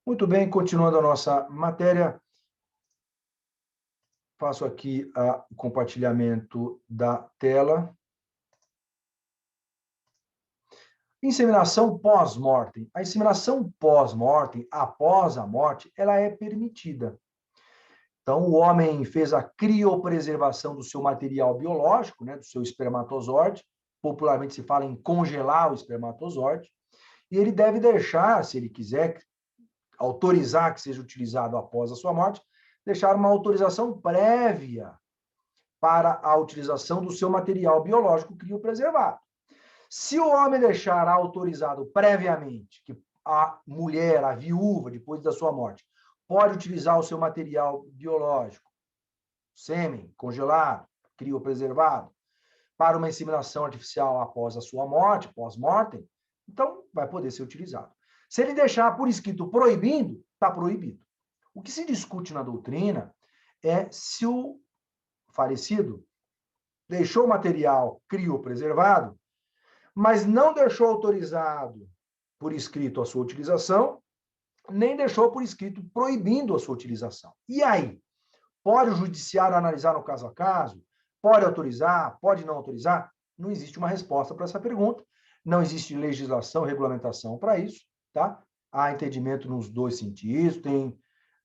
Muito bem, continuando a nossa matéria, faço aqui o compartilhamento da tela. Inseminação pós-mortem. A inseminação pós-mortem, após a morte, ela é permitida. Então, o homem fez a criopreservação do seu material biológico, né, do seu espermatozoide, popularmente se fala em congelar o espermatozoide, e ele deve deixar, se ele quiser, autorizar que seja utilizado após a sua morte, deixar uma autorização prévia para a utilização do seu material biológico criopreservado. Se o homem deixar autorizado previamente que a mulher, a viúva, depois da sua morte, pode utilizar o seu material biológico, sêmen, congelado, criopreservado, para uma inseminação artificial após a sua morte, pós-mortem, então vai poder ser utilizado. Se ele deixar por escrito proibindo, está proibido. O que se discute na doutrina é se o falecido deixou o material criopreservado, mas não deixou autorizado por escrito a sua utilização, nem deixou por escrito proibindo a sua utilização. E aí? Pode o judiciário analisar no caso a caso? Pode autorizar? Pode não autorizar? Não existe uma resposta para essa pergunta. Não existe legislação, regulamentação para isso, tá? Há entendimento nos dois sentidos, tem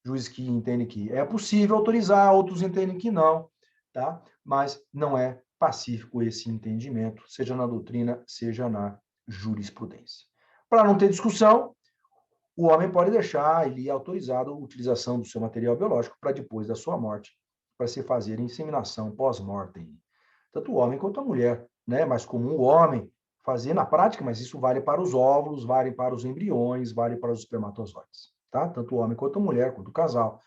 juízes que entendem que é possível autorizar, outros entendem que não, tá? Mas não é pacífico esse entendimento, seja na doutrina, seja na jurisprudência. Para não ter discussão, o homem pode deixar, ele é autorizado a utilização do seu material biológico para depois da sua morte, para se fazer inseminação pós-mortem. Tanto o homem quanto a mulher, né? É mais comum o homem fazer na prática, mas isso vale para os óvulos, vale para os embriões, vale para os espermatozoides, tá? Tanto o homem quanto a mulher, quanto o casal,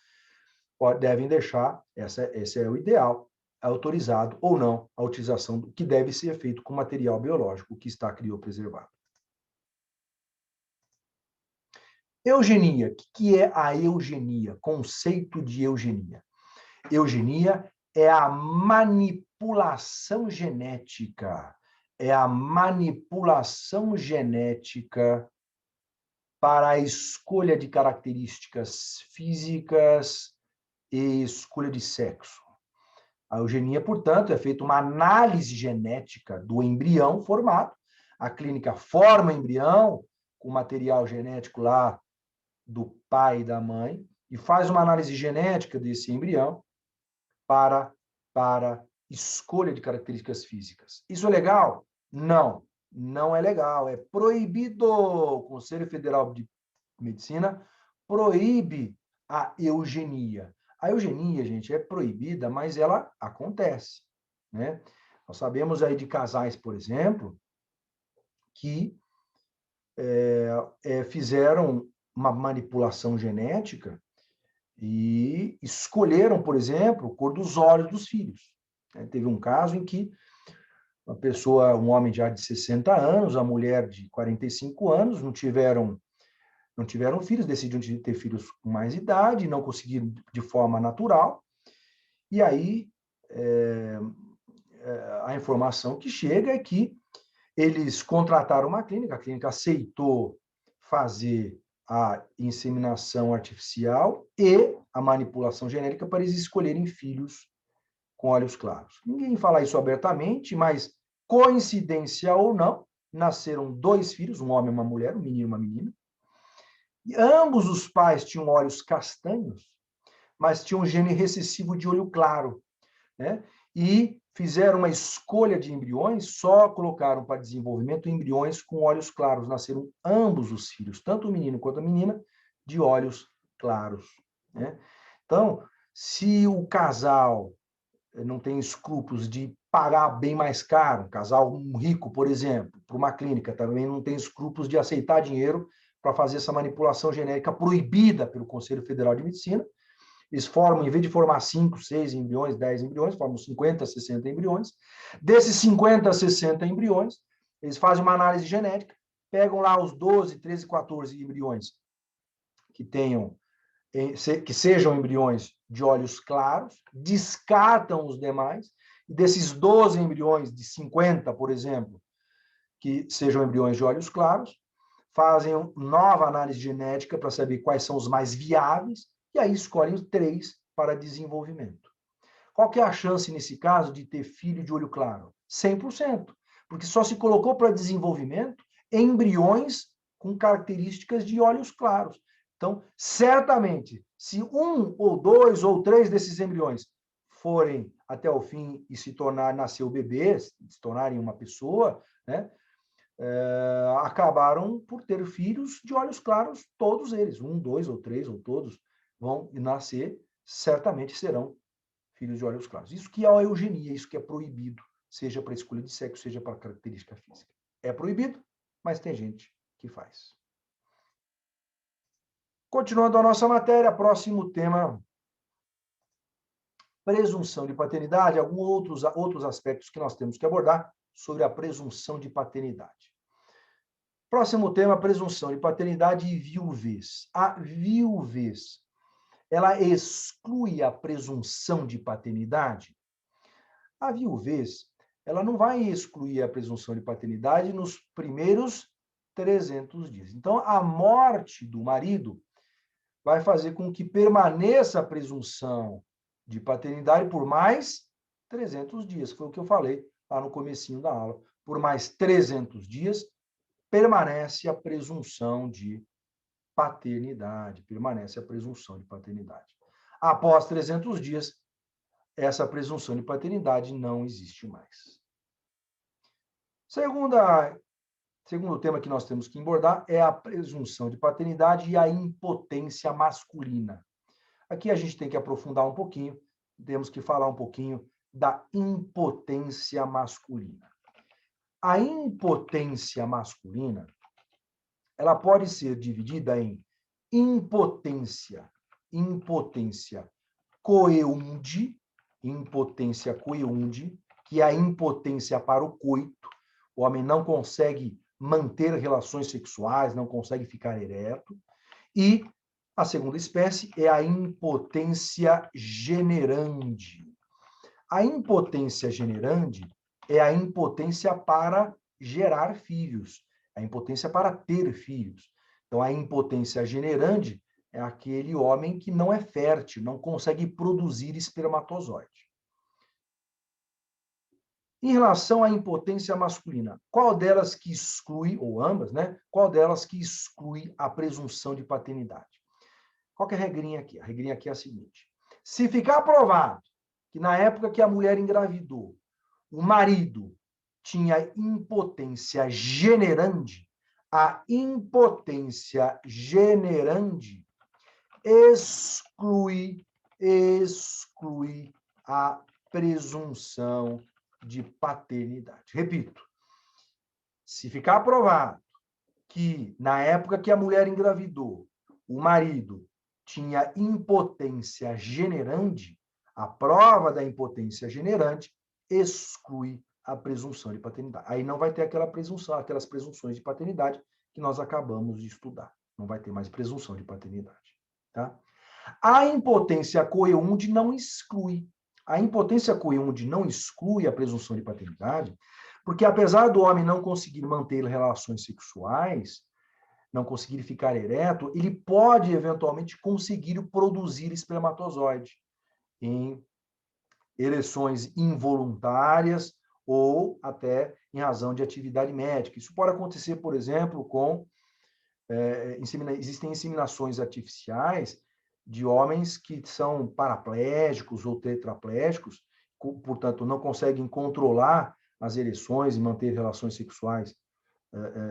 devem deixar, esse é o ideal, autorizado ou não a utilização do que deve ser feito com material biológico que está criopreservado. Eugenia. O que é a eugenia? Conceito de eugenia. Eugenia é a manipulação genética. É a manipulação genética para a escolha de características físicas e escolha de sexo. A eugenia, portanto, é feita uma análise genética do embrião formado. A clínica forma o embrião com material genético lá do pai e da mãe e faz uma análise genética desse embrião para escolha de características físicas. Isso é legal? Não, não é legal. É proibido. O Conselho Federal de Medicina proíbe a eugenia. A eugenia, gente, é proibida, mas ela acontece, né? Nós sabemos aí de casais, por exemplo, que fizeram uma manipulação genética e escolheram, por exemplo, a cor dos olhos dos filhos. Teve um caso em que uma pessoa, um homem já de 60 anos, a mulher de 45 anos, não tiveram filhos, decidiram ter filhos com mais idade, não conseguiram de forma natural, e aí a informação que chega é que eles contrataram uma clínica, a clínica aceitou fazer a inseminação artificial e a manipulação genética para eles escolherem filhos com olhos claros. Ninguém fala isso abertamente, mas, coincidência ou não, nasceram 2 filhos, um homem e uma mulher, um menino e uma menina, e ambos os pais tinham olhos castanhos, mas tinham um gene recessivo de olho claro, né? E fizeram uma escolha de embriões, só colocaram para desenvolvimento embriões com olhos claros. Nasceram ambos os filhos, tanto o menino quanto a menina, de olhos claros, né? Então, se o casal não tem escrúpulos de pagar bem mais caro, um casal rico, por exemplo, para uma clínica, também não tem escrúpulos de aceitar dinheiro para fazer essa manipulação genética proibida pelo Conselho Federal de Medicina. Eles formam, em vez de formar 5, 6 embriões, 10 embriões, formam 50, 60 embriões. Desses 50, 60 embriões, eles fazem uma análise genética, pegam lá os 12, 13, 14 embriões que sejam embriões de olhos claros, descartam os demais, e desses 12 embriões de 50, por exemplo, que sejam embriões de olhos claros, fazem nova análise genética para saber quais são os mais viáveis, e aí escolhem 3 para desenvolvimento. Qual que é a chance, nesse caso, de ter filho de olho claro? 100%, porque só se colocou para desenvolvimento embriões com características de olhos claros. Então, certamente, se 1 ou 2 ou 3 desses embriões forem até o fim e nascer o bebê, se tornarem uma pessoa, né, acabaram por ter filhos de olhos claros, todos eles, 1, 2 ou 3 ou todos vão nascer, certamente serão filhos de olhos claros. Isso que é a eugenia, isso que é proibido, seja para escolha de sexo, seja para característica física. É proibido, mas tem gente que faz. Continuando a nossa matéria, próximo tema, presunção de paternidade, alguns outros aspectos que nós temos que abordar sobre a presunção de paternidade. Próximo tema, presunção de paternidade e viuvez. A viuvez, ela exclui a presunção de paternidade? A viuvez, ela não vai excluir a presunção de paternidade nos primeiros 300 dias. Então, a morte do marido vai fazer com que permaneça a presunção de paternidade por mais 300 dias. Foi o que eu falei lá no comecinho da aula. Por mais 300 dias, permanece a presunção de paternidade. Permanece a presunção de paternidade. Após 300 dias, essa presunção de paternidade não existe mais. Segundo tema que nós temos que abordar é a presunção de paternidade e a impotência masculina. Aqui a gente tem que aprofundar um pouquinho, temos que falar um pouquinho da impotência masculina. A impotência masculina, ela pode ser dividida em impotência coeunde, que é a impotência para o coito. O homem não consegue manter relações sexuais, não consegue ficar ereto. E a segunda espécie é a impotência generande. A impotência generande é a impotência para gerar filhos, a impotência para ter filhos. Então, a impotência generande é aquele homem que não é fértil, não consegue produzir espermatozoide. Em relação à impotência masculina, qual delas que exclui, ou ambas, né? Qual delas que exclui a presunção de paternidade? Qual que é a regrinha aqui? A regrinha aqui é a seguinte: se ficar provado que na época que a mulher engravidou, o marido tinha impotência generande, a impotência generande exclui a presunção de paternidade. Repito, se ficar provado que na época que a mulher engravidou, o marido tinha impotência generande, a prova da impotência generante exclui a presunção de paternidade. Aí não vai ter aquela presunção, aquelas presunções de paternidade que nós acabamos de estudar. Não vai ter mais presunção de paternidade. Tá? A impotência coeunde não exclui. A impotência coeunde não exclui a presunção de paternidade, porque apesar do homem não conseguir manter relações sexuais, não conseguir ficar ereto, ele pode eventualmente conseguir produzir espermatozoide em ereções involuntárias ou até em razão de atividade médica. Isso pode acontecer, por exemplo, com existem inseminações artificiais de homens que são paraplégicos ou tetraplégicos, portanto, não conseguem controlar as ereções e manter relações sexuais,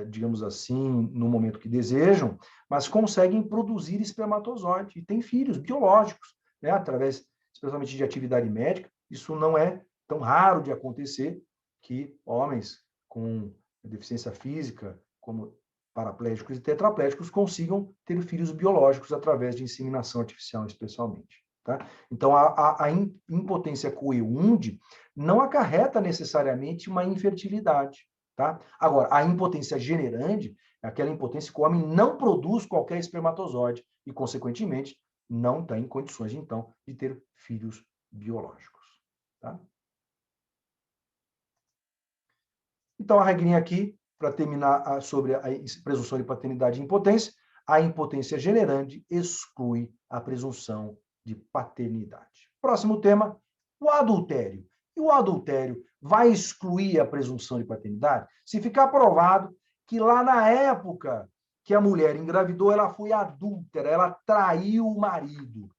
digamos assim, no momento que desejam, mas conseguem produzir espermatozoide e têm filhos biológicos, né, através, especialmente de atividade médica. Isso não é tão raro de acontecer, que homens com deficiência física, como paraplégicos e tetraplégicos, consigam ter filhos biológicos através de inseminação artificial, especialmente. Tá? Então, a impotência coeunde não acarreta necessariamente uma infertilidade. Tá? Agora, a impotência generande é aquela impotência que o homem não produz qualquer espermatozoide e, consequentemente, não tem condições, então, de ter filhos biológicos. Tá? Então, a regrinha aqui para terminar sobre a presunção de paternidade e impotência, a impotência generande exclui a presunção de paternidade. Próximo tema, o adultério. E o adultério vai excluir a presunção de paternidade? Se ficar provado que lá na época que a mulher engravidou, ela foi adúltera, ela traiu o marido.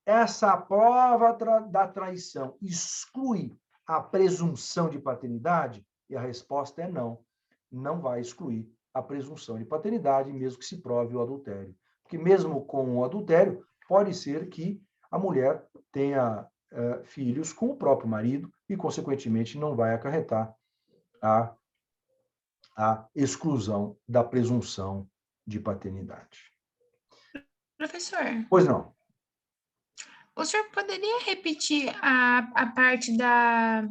Essa prova da traição exclui a presunção de paternidade? E a resposta é não. Não vai excluir a presunção de paternidade, mesmo que se prove o adultério. Porque mesmo com o adultério, pode ser que a mulher tenha filhos com o próprio marido e, consequentemente, não vai acarretar a exclusão da presunção de paternidade. Professor, Pois não. o senhor poderia repetir a parte da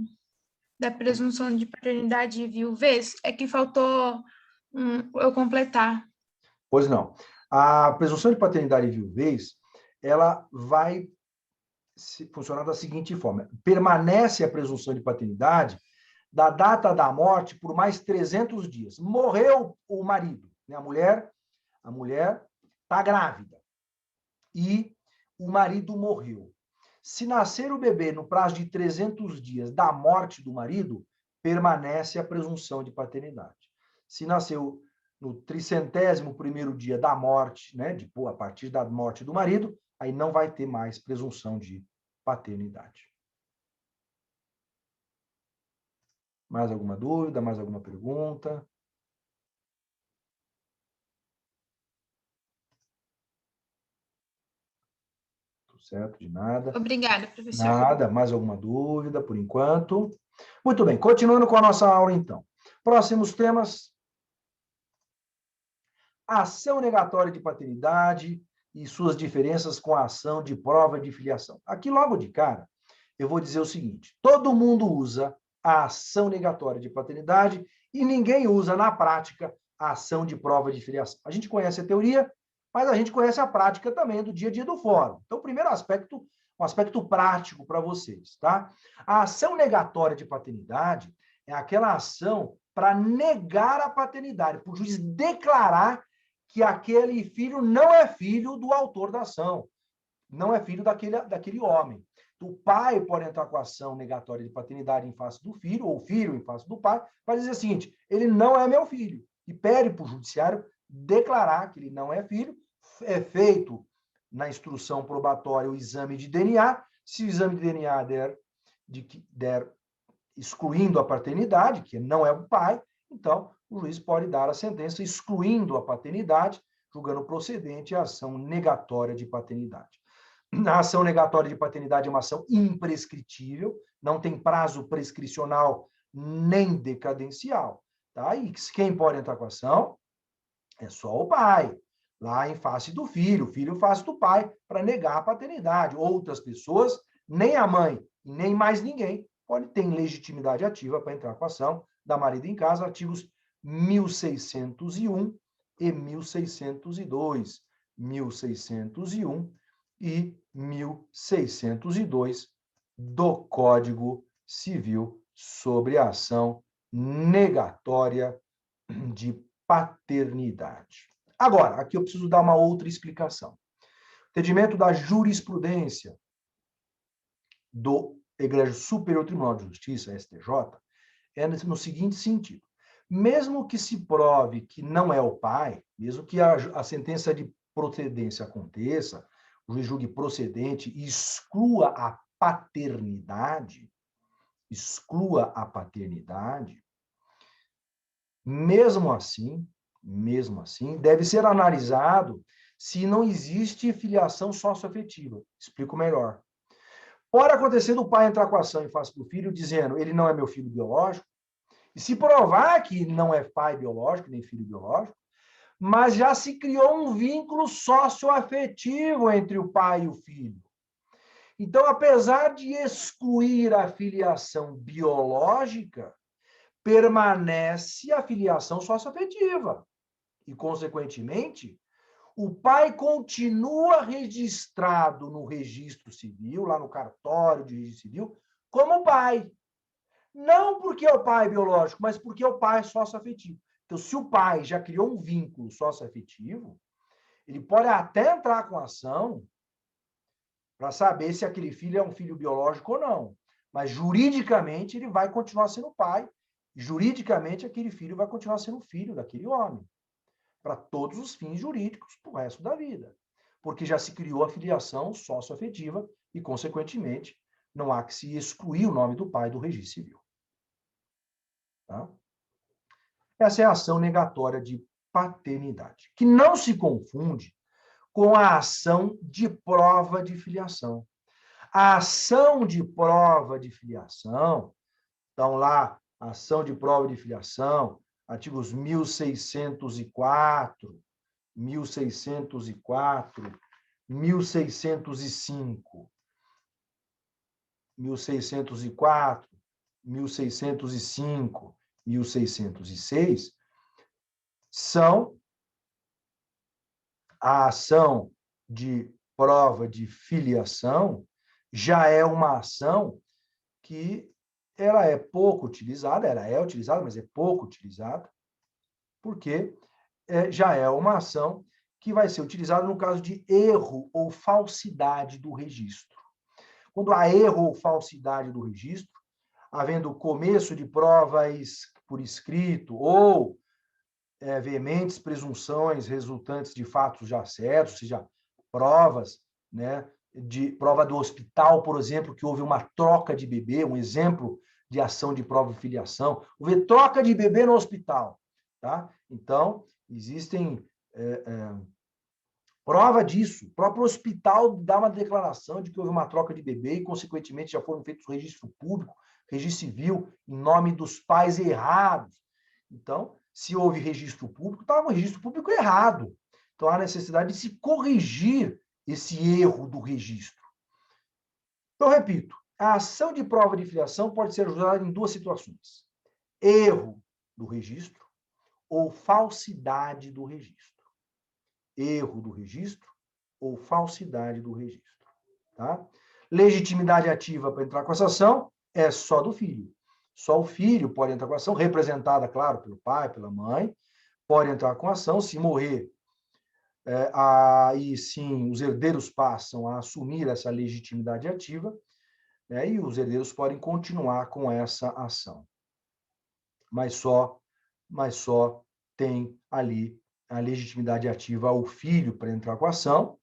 presunção de paternidade e viuvez? É que faltou eu completar. Pois não. A presunção de paternidade e viuvez, ela vai funcionar da seguinte forma: permanece a presunção de paternidade da data da morte por mais 300 dias. Morreu o marido, né? A mulher está grávida e o marido morreu. Se nascer o bebê no prazo de 300 dias da morte do marido, permanece a presunção de paternidade. Se nasceu no 301º dia da morte, né, a partir da morte do marido, aí não vai ter mais presunção de paternidade. Mais alguma dúvida? Mais alguma pergunta? Tudo certo, de nada. Obrigada, professor. Nada, mais alguma dúvida por enquanto? Muito bem, continuando com a nossa aula então. Próximos temas: ação negatória de paternidade e suas diferenças com a ação de prova de filiação. Aqui, logo de cara, eu vou dizer o seguinte: todo mundo usa a ação negatória de paternidade e ninguém usa, na prática, a ação de prova de filiação. A gente conhece a teoria, mas a gente conhece a prática também do dia a dia do fórum. Então, o primeiro aspecto, um aspecto prático para vocês, tá? A ação negatória de paternidade é aquela ação para negar a paternidade, para o juiz declarar que aquele filho não é filho do autor da ação, não é filho daquele homem. O pai pode entrar com a ação negatória de paternidade em face do filho, ou o filho em face do pai, para dizer o seguinte: ele não é meu filho. E pede para o judiciário declarar que ele não é filho. É feito na instrução probatória o exame de DNA. Se o exame de DNA der excluindo a paternidade, que não é o pai, então o juiz pode dar a sentença excluindo a paternidade, julgando procedente a ação negatória de paternidade. A ação negatória de paternidade é uma ação imprescritível, não tem prazo prescricional nem decadencial. Tá? E quem pode entrar com a ação é só o pai, lá em face do filho, o filho em face do pai, para negar a paternidade. Outras pessoas, nem a mãe, nem mais ninguém, ter legitimidade ativa para entrar com a ação da marido em casa, artigos 1601 e 1602. 1601 e 1602 do Código Civil sobre a ação negatória de paternidade. Agora, aqui eu preciso dar uma outra explicação. Entendimento da jurisprudência do Egrégio Superior Tribunal de Justiça, STJ, é no seguinte sentido: mesmo que se prove que não é o pai, mesmo que a sentença de procedência aconteça, o juiz julgue procedente e exclua a paternidade, mesmo assim, deve ser analisado se não existe filiação socioafetiva. Explico melhor. Pode acontecer do pai entrar com a ação em face do filho, dizendo: ele não é meu filho biológico, e se provar que não é pai biológico, nem filho biológico, mas já se criou um vínculo socioafetivo entre o pai e o filho. Então, apesar de excluir a filiação biológica, permanece a filiação socioafetiva. E, consequentemente, o pai continua registrado no registro civil, lá no cartório de registro civil, como pai. Não porque é o pai biológico, mas porque é o pai socioafetivo. Então, se o pai já criou um vínculo socioafetivo, ele pode até entrar com ação para saber se aquele filho é um filho biológico ou não. Mas, juridicamente, ele vai continuar sendo pai. Juridicamente, aquele filho vai continuar sendo filho daquele homem, para todos os fins jurídicos, para o resto da vida. Porque já se criou a filiação socioafetiva e, consequentemente, não há que se excluir o nome do pai do registro civil. Tá? Essa é a ação negatória de paternidade, que não se confunde com a ação de prova de filiação. A ação de prova de filiação, então lá, ação de prova de filiação, artigos 1604, 1604, 1605, 1604, 1605, 1606, são a ação de prova de filiação, já é uma ação que ela é pouco utilizada, ela é utilizada, mas é pouco utilizada, porque já é uma ação que vai ser utilizada no caso de erro ou falsidade do registro. Quando há erro ou falsidade do registro, havendo começo de prova por escrito ou veementes presunções resultantes de fatos já certos, ou seja, provas, né, de prova do hospital, por exemplo, que houve uma troca de bebê, um exemplo de ação de prova de filiação, houve troca de bebê no hospital, tá? Então, existem prova disso. O próprio hospital dá uma declaração de que houve uma troca de bebê e, consequentemente, já foram feitos registro público, registro civil, em nome dos pais errados. Então, se houve registro público, estava um registro público errado. Então, há necessidade de se corrigir esse erro do registro. Então, repito, a ação de prova de filiação pode ser usada em duas situações: erro do registro ou falsidade do registro. Erro do registro ou falsidade do registro. Tá? Legitimidade ativa para entrar com essa ação é só do filho. Só o filho pode entrar com a ação, representada, claro, pelo pai, pela mãe, pode entrar com a ação. Se morrer, aí sim os herdeiros passam a assumir essa legitimidade ativa, né, e os herdeiros podem continuar com essa ação. Mas só tem ali a legitimidade ativa ao filho para entrar com a ação.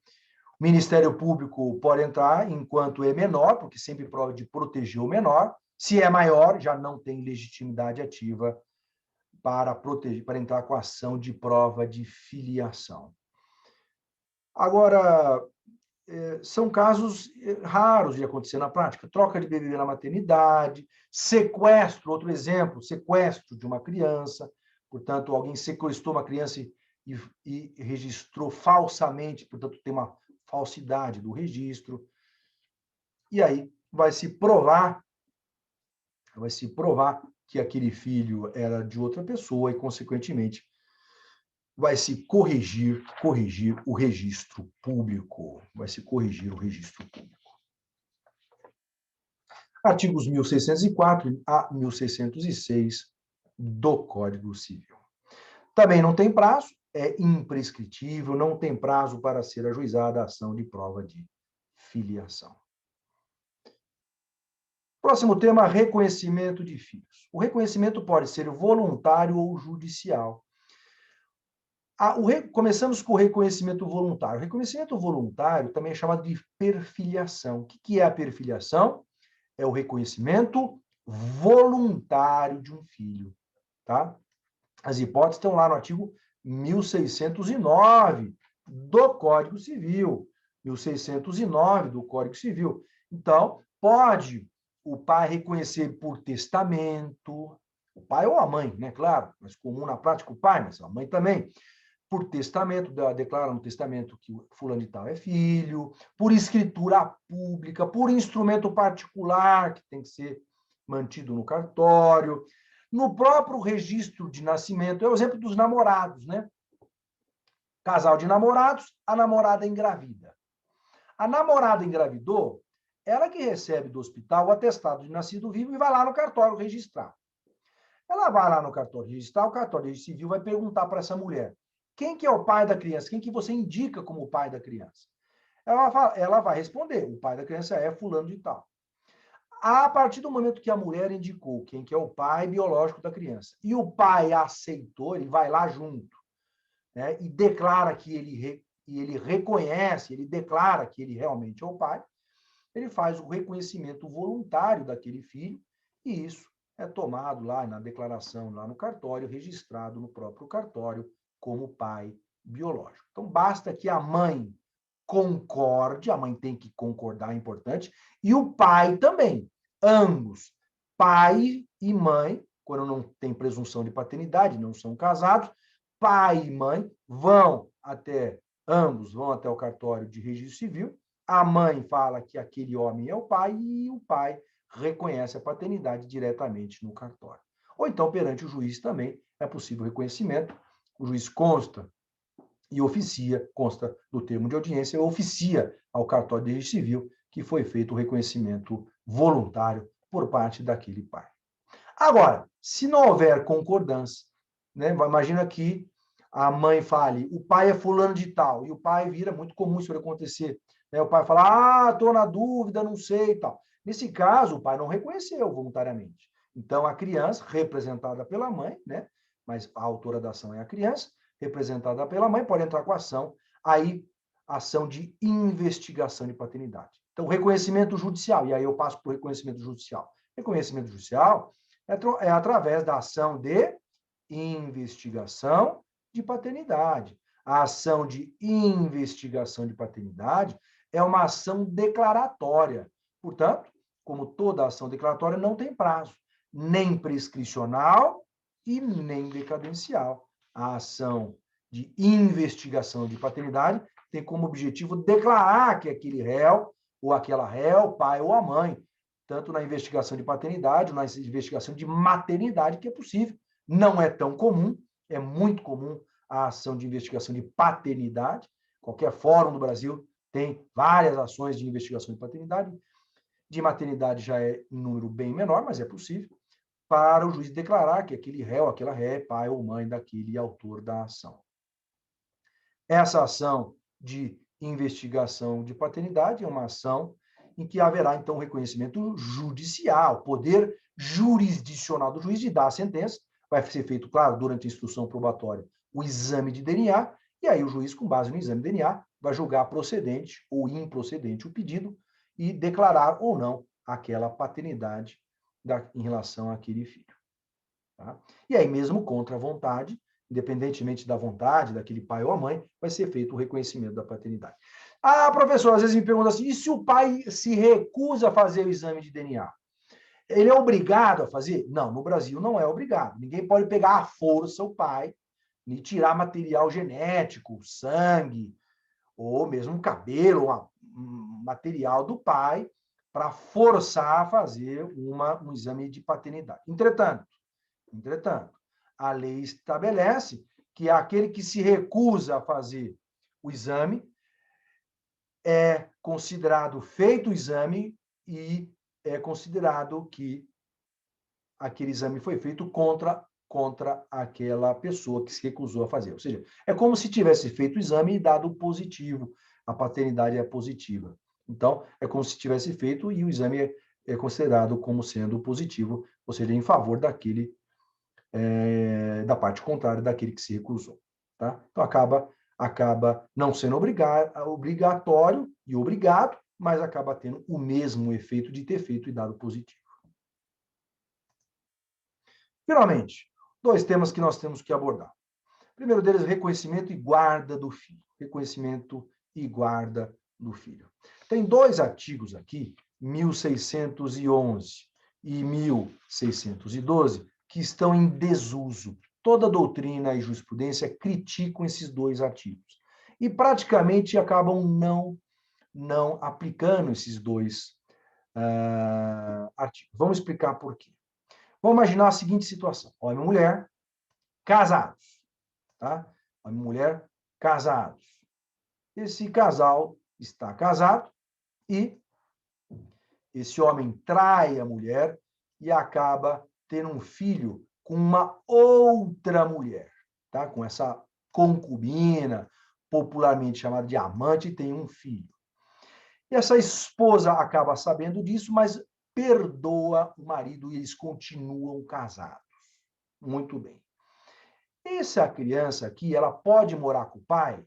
O Ministério Público pode entrar enquanto é menor, porque sempre prova de proteger o menor. Se é maior, já não tem legitimidade ativa para proteger, para entrar com a ação de prova de filiação. Agora, são casos raros de acontecer na prática. Troca de bebê na maternidade, sequestro, outro exemplo, sequestro de uma criança. Portanto, alguém sequestrou uma criança e registrou falsamente, portanto, tem uma falsidade do registro. E aí vai se provar que aquele filho era de outra pessoa e, consequentemente, vai se corrigir o registro público. Vai se corrigir o registro público. Artigos 1604 a 1606 do Código Civil. Também não tem prazo, é imprescritível, não tem prazo para ser ajuizada a ação de prova de filiação. Próximo tema, reconhecimento de filhos. O reconhecimento pode ser voluntário ou judicial. Começamos com o reconhecimento voluntário. O reconhecimento voluntário também é chamado de perfiliação. O que é a perfiliação? É o reconhecimento voluntário de um filho. Tá? As hipóteses estão lá no artigo 1609 do Código Civil. 1609 do Código Civil. Então, pode o pai reconhecer por testamento, o pai ou a mãe, né? Claro, mas comum na prática o pai, mas a mãe também. Por testamento, declara no testamento que o fulano de tal é filho, por escritura pública, por instrumento particular, que tem que ser mantido no cartório, no próprio registro de nascimento. É o exemplo dos namorados, né? Casal de namorados, a namorada engravida. A namorada engravidou, ela que recebe do hospital o atestado de nascido vivo e vai lá no cartório registrar. Ela vai lá no cartório registral, o cartório de registro civil vai perguntar para essa mulher: quem que é o pai da criança? Quem que você indica como o pai da criança? Ela vai responder: o pai da criança é fulano de tal. A partir do momento que a mulher indicou quem que é o pai biológico da criança e o pai aceitou, ele vai lá junto, né, e declara que ele reconhece, ele declara que ele realmente é o pai, ele faz o reconhecimento voluntário daquele filho e isso é tomado lá na declaração, lá no cartório, registrado no próprio cartório como pai biológico. Então, basta que a mãe concorde, a mãe tem que concordar, é importante, e o pai também. Ambos, pai e mãe, quando não tem presunção de paternidade, não são casados, pai e mãe ambos vão até o cartório de registro civil, a mãe fala que aquele homem é o pai e o pai reconhece a paternidade diretamente no cartório. Ou então, perante o juiz também, é possível reconhecimento, o juiz consta do termo de audiência, oficia ao cartório de registro civil que foi feito o reconhecimento voluntário por parte daquele pai. Agora, se não houver concordância, né, imagina que a mãe fale, o pai é fulano de tal, e o pai vira, muito comum isso acontecer, né, o pai fala, estou na dúvida, não sei e tal. Nesse caso, o pai não reconheceu voluntariamente. Então, a criança, representada pela mãe, né, mas a autora da ação é a criança, representada pela mãe, pode entrar com a ação, aí, ação de investigação de paternidade. Então, reconhecimento judicial, e aí eu passo para o reconhecimento judicial. Reconhecimento judicial é através da ação de investigação de paternidade. A ação de investigação de paternidade é uma ação declaratória. Portanto, como toda ação declaratória, não tem prazo, nem prescricional e nem decadencial. A ação de investigação de paternidade tem como objetivo declarar que aquele réu ou aquela réu, pai ou a mãe, tanto na investigação de paternidade, na investigação de maternidade, que é possível. Não é tão comum, é muito comum a ação de investigação de paternidade. Qualquer fórum do Brasil tem várias ações de investigação de paternidade. De maternidade já é em número bem menor, mas é possível, para o juiz declarar que aquele réu, aquela ré, é pai ou mãe daquele autor da ação. Essa ação de investigação de paternidade é uma ação em que haverá, então, reconhecimento judicial, poder jurisdicional do juiz de dar a sentença. Vai ser feito, claro, durante a instrução probatória, o exame de DNA, e aí o juiz, com base no exame de DNA, vai julgar procedente ou improcedente o pedido e declarar ou não aquela paternidade em relação àquele filho. Tá? E aí, mesmo contra a vontade, independentemente da vontade daquele pai ou a mãe, vai ser feito o reconhecimento da paternidade. Ah, professor, às vezes me pergunta assim, e se o pai se recusa a fazer o exame de DNA? Ele é obrigado a fazer? Não, no Brasil não é obrigado. Ninguém pode pegar à força o pai e tirar material genético, sangue, ou mesmo cabelo, material do pai, para forçar a fazer um exame de paternidade. Entretanto, a lei estabelece que aquele que se recusa a fazer o exame é considerado feito o exame e é considerado que aquele exame foi feito contra aquela pessoa que se recusou a fazer. Ou seja, é como se tivesse feito o exame e dado positivo. A paternidade é positiva. Então, é como se tivesse feito e o exame é considerado como sendo positivo, ou seja, em favor daquele da parte contrária daquele que se recusou. Tá? Então, acaba não sendo obrigatório e obrigado, mas acaba tendo o mesmo efeito de ter feito e dado positivo. Finalmente, dois temas que nós temos que abordar. O primeiro deles, reconhecimento e guarda do filho. Reconhecimento e guarda do filho. Tem dois artigos aqui, 1611 e 1612, que estão em desuso. Toda doutrina e jurisprudência criticam esses dois artigos. E praticamente acabam não aplicando esses dois artigos. Vamos explicar por quê. Vamos imaginar a seguinte situação. Homem e mulher, casados. Tá? Homem e mulher, casados. Esse casal está casado e esse homem trai a mulher e acaba tendo um filho com uma outra mulher, tá? Com essa concubina, popularmente chamada de amante, e tem um filho. E essa esposa acaba sabendo disso, mas perdoa o marido e eles continuam casados. Muito bem. Essa criança aqui, ela pode morar com o pai?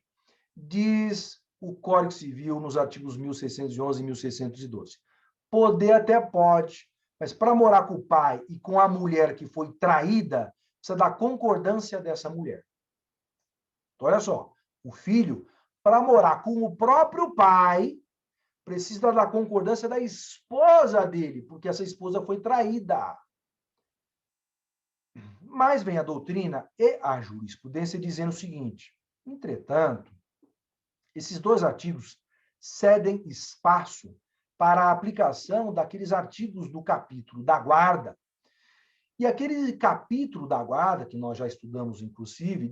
Diz o Código Civil nos artigos 1611 e 1612. Poder até pode, mas para morar com o pai e com a mulher que foi traída, precisa da concordância dessa mulher. Então, olha só, o filho, para morar com o próprio pai, precisa da concordância da esposa dele, porque essa esposa foi traída. Mas vem a doutrina e a jurisprudência dizendo o seguinte: entretanto, esses dois artigos cedem espaço para a aplicação daqueles artigos do capítulo da guarda. E aquele capítulo da guarda, que nós já estudamos, inclusive,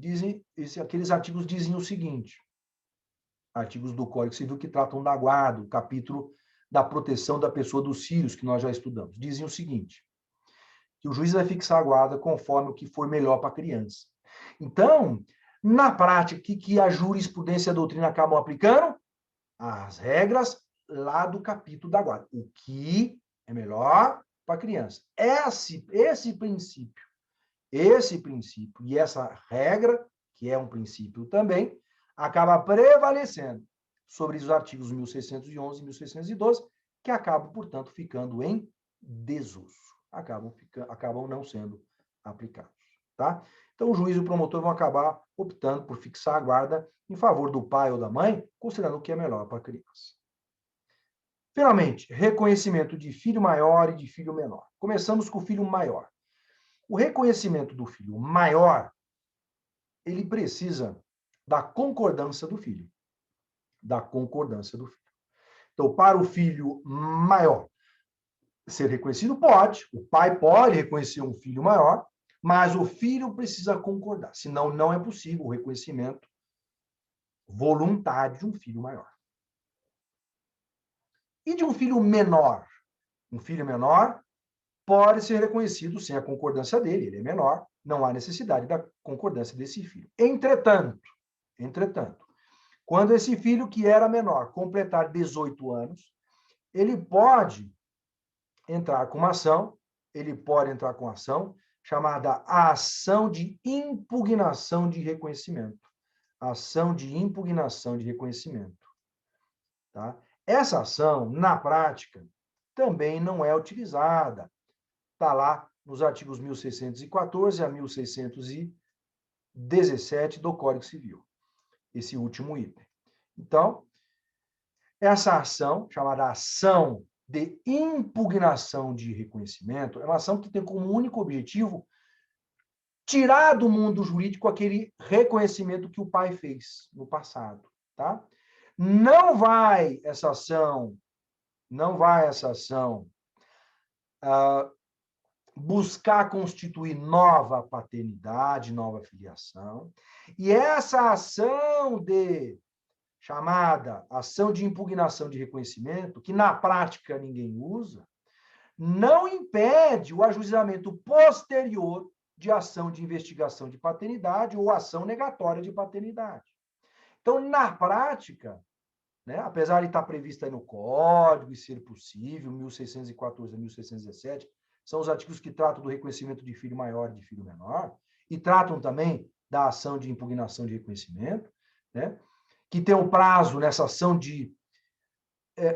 aqueles artigos dizem o seguinte: artigos do Código Civil que tratam da guarda, o capítulo da proteção da pessoa dos filhos, que nós já estudamos, dizem o seguinte: que o juiz vai fixar a guarda conforme o que for melhor para a criança. Então, na prática, o que a jurisprudência e a doutrina acabam aplicando? As regras lá do capítulo da guarda. O que é melhor para a criança. Esse princípio e essa regra, que é um princípio também, acaba prevalecendo sobre os artigos 1611 e 1612, que acabam, portanto, ficando em desuso. Acabam não sendo aplicados. Tá? Então, o juiz e o promotor vão acabar optando por fixar a guarda em favor do pai ou da mãe, considerando o que é melhor para a criança. Finalmente, reconhecimento de filho maior e de filho menor. Começamos com o filho maior. O reconhecimento do filho maior, ele precisa da concordância do filho. Da concordância do filho. Então, para o filho maior ser reconhecido, pode. O pai pode reconhecer um filho maior, mas o filho precisa concordar. Senão, não é possível o reconhecimento voluntário de um filho maior. E de um filho menor? Um filho menor pode ser reconhecido sem a concordância dele, ele é menor, não há necessidade da concordância desse filho. Entretanto, quando esse filho que era menor completar 18 anos, ele pode entrar com uma ação, chamada ação de impugnação de reconhecimento. Ação de impugnação de reconhecimento. Tá? Essa ação, na prática, também não é utilizada. Está lá nos artigos 1614 a 1617 do Código Civil, esse último item. Então, essa ação, chamada ação de impugnação de reconhecimento, é uma ação que tem como único objetivo tirar do mundo jurídico aquele reconhecimento que o pai fez no passado. Tá? Não vai essa ação buscar constituir nova paternidade, nova filiação. E essa ação chamada ação de impugnação de reconhecimento, que na prática ninguém usa, não impede o ajuizamento posterior de ação de investigação de paternidade ou ação negatória de paternidade. Então, na prática, né, apesar de estar prevista aí no Código e ser possível, 1614 a 1617, são os artigos que tratam do reconhecimento de filho maior e de filho menor, e tratam também da ação de impugnação de reconhecimento, né, que tem um prazo nessa ação de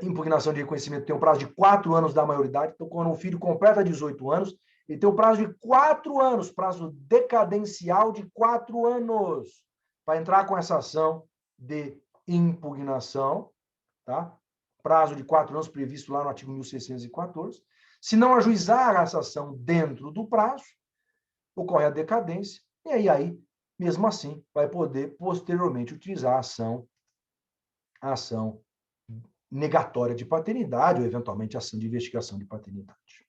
impugnação de reconhecimento, tem um prazo de 4 anos da maioridade. Então, quando o filho completa 18 anos, ele tem um prazo de 4 anos, prazo decadencial de 4 anos, para entrar com essa ação de impugnação, tá? Prazo de 4 anos previsto lá no artigo 1614. Se não ajuizar essa ação dentro do prazo, ocorre a decadência, e aí mesmo assim, vai poder posteriormente utilizar a ação negatória de paternidade ou, eventualmente, ação de investigação de paternidade.